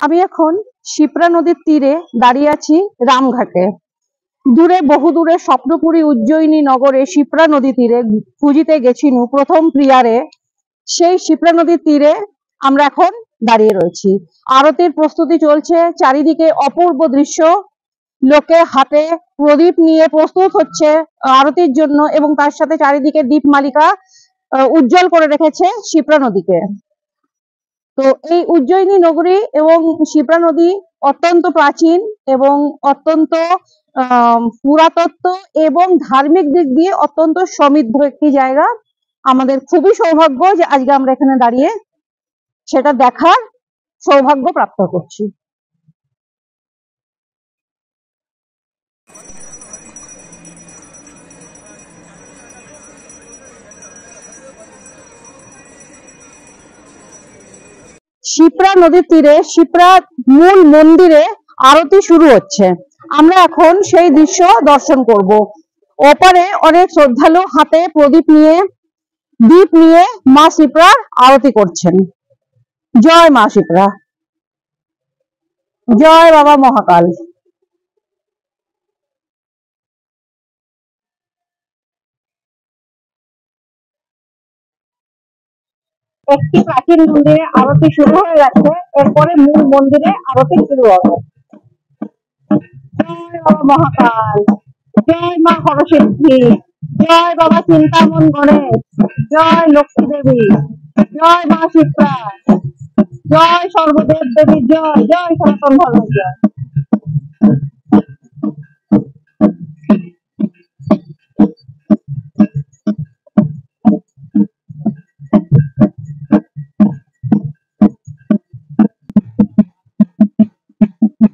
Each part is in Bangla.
আমি এখন শিপ্রা নদীর তীরে দাঁড়িয়ে আছি রামঘাটে। দূরে বহু দূরে স্বপ্নপুরী উজ্জয়িনী নগরে শিপ্রা নদী তীরে খুঁজিতে গেছিনু প্রথম প্রিয়ারে। সেই শিপ্রা নদীর তীরে আমরা এখন দাঁড়িয়ে রয়েছি। আরতির প্রস্তুতি চলছে, চারিদিকে অপূর্ব দৃশ্য, লোকে হাতে প্রদীপ নিয়ে প্রস্তুত হচ্ছে আরতির জন্য, এবং তার সাথে চারিদিকে দীপমালিকা উজ্জ্বল করে রেখেছে শিপ্রা নদীকে। তো এই উজ্জয়িনী নগরী এবং শিপ্রা নদী অত্যন্ত প্রাচীন এবং অত্যন্ত পুরাতত্ত্ব এবং ধার্মিক দিক দিয়ে অত্যন্ত সমৃদ্ধ একটি জায়গা। আমাদের খুবই সৌভাগ্য যে আজকে আমরা এখানে দাঁড়িয়ে সেটা দেখার সৌভাগ্য প্রাপ্ত করছি। শিপ্রা নদীর তীরে শিপ্রা মূল মন্দিরে আরতি শুরু হচ্ছে। আমরা এখন সেই দৃশ্য দর্শন করব। ওপারে অনেক শ্রদ্ধালু হাতে প্রদীপ নিয়ে দীপ নিয়ে মা শিপ্রার আরতি করছেন। জয় মা শিপ্রা, জয় বাবা মহাকাল। একটি প্রাচীন মন্দিরে আরতি শুরু হয়ে গেছে, এরপরে মূল মন্দিরে আরতি শুরু হবে। জয় বাবা মহাকাল, জয় মা হরসিদ্ধি, জয় বাবা চিন্তামন গণেশ, জয় লক্ষ্মী দেবী, জয় মা শিপ্রা, জয় সর্বদেব দেবী, জয় জয় সনাতন ধর্মের জয়।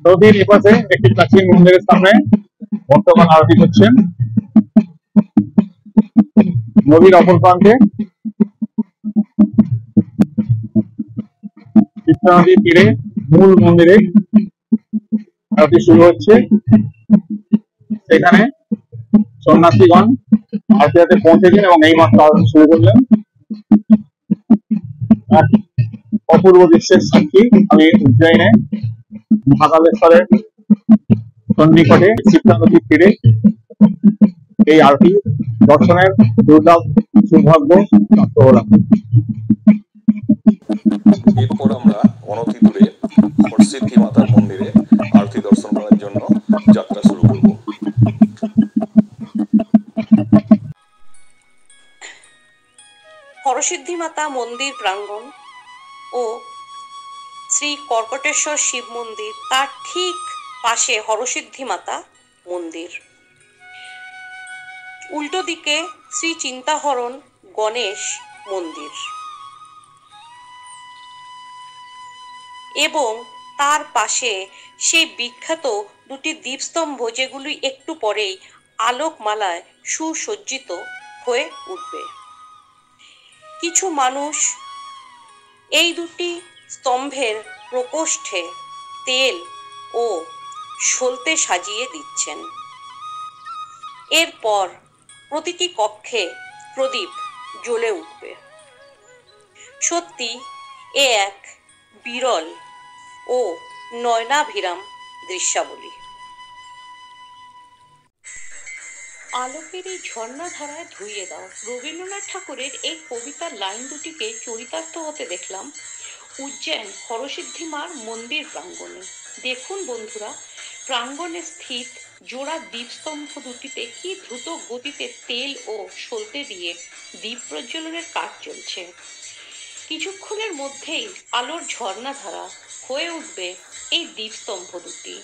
নদীর এপাশে একটি প্রাচীন মন্দিরের সামনে বর্তমান আরতি করছেন। নদীর অপর প্রান্তে শিপ্রা নদীর তীরে মূল মন্দিরে আরতি শুরু হচ্ছে। সেখানে সন্ন্যাসীগণ আরতিতে পৌঁছেছেন এবং এই মাত্র আরতি শুরু করলেন। অপূর্ব দৃশ্যের সাক্ষী আমি উজ্জয়িনে মহাকালেশ্বরের সন্নিকটে শিপ্রা নদীর তীরে এই আরতি দর্শনের দুর্লভ সৌভাগ্য প্রাপ্ত হলাম। এরপর আমরা অনতি দূরে হরসিদ্ধি মাতার মন্দিরে আরতি দর্শন করার জন্য যাত্রা শুরু করব। হরসিদ্ধি মাতা মন্দির প্রাঙ্গণ ও শ্রী কর্কটেশ্বর শিব মন্দির, তার ঠিক পাশে হরসিদ্ধি মাতা মন্দির। উল্টো দিকে শ্রী চিন্তাহরণ গণেশ মন্দির এবং তার পাশে সেই বিখ্যাত দুটি দীপস্তম্ভ, যেগুলি একটু পরেই আলোকমালায় সুসজ্জিত হয়ে উঠবে। কিছু মানুষ এই দুটি স্তম্ভের প্রকোষ্ঠে তেল ও সলতে সাজিয়ে দিচ্ছেন। এরপর প্রতিটি কক্ষে প্রদীপ জ্বলে উঠবে। সত্যি এ এক বিরল ও নয়নাভিরাম দৃশ্যাবলী। আলোকের এই ঝর্ণাধারায় ধুইয়ে দাও, রবীন্দ্রনাথ ঠাকুরের এই কবিতার লাইন দুটিকে চরিতার্থ হতে দেখলাম উজ্জয়ন হরসিদ্ধি মার মন্দির প্রাঙ্গণে। দেখুন বন্ধুরা, প্রাঙ্গণে স্থিত জোড়া দীপস্তম্ভ দুটিতে কি দ্রুত গতিতে তেল ও সলতে দিয়ে দীপ প্রজ্বলনের কাজ চলছে। কিছুক্ষণের মধ্যেই আলোর ঝর্ণাধারা হয়ে উঠবে এই দীপস্তম্ভ দুটি।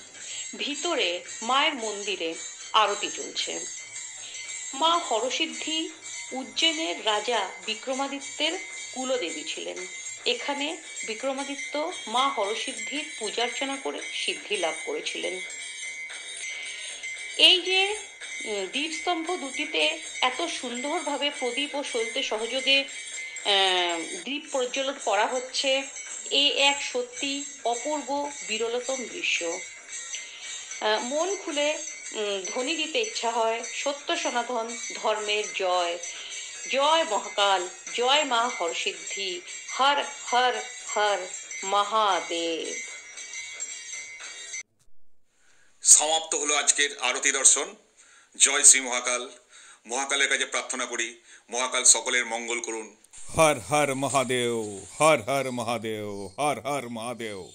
ভিতরে মায়ের মন্দিরে আরতি চলছে। মা হরসিদ্ধি উজ্জয়নের রাজা বিক্রমাদিত্যের কুলদেবী ছিলেন। এখানে বিক্রমাদিত্য মা হরসিদ্ধির পূজার্চনা করে সিদ্ধি লাভ করেছিলেন। এই যে দীপস্তম্ভ দুটিতে এত সুন্দরভাবে প্রদীপ ও সলতে সহযোগে দীপ প্রজ্বলন করা হচ্ছে, এ এক সত্যি অপূর্ব বিরলতম দৃশ্য। মন খুলে ধ্বনি দিতে ইচ্ছা হয়, সত্য সনাতন ধর্মের জয়, জয় মহাকাল, জয় মা হরসিদ্ধি, হর হর হর মহাদেব। সমাপ্ত হলো আজকের আরতি দর্শন। জয় শ্রী মহাকাল। মহাকালের কাছে প্রার্থনা করি মহাকাল সকলের মঙ্গল করুন। হর হর মহাদেব, হর হর মহাদেব, হর হর মহাদেব।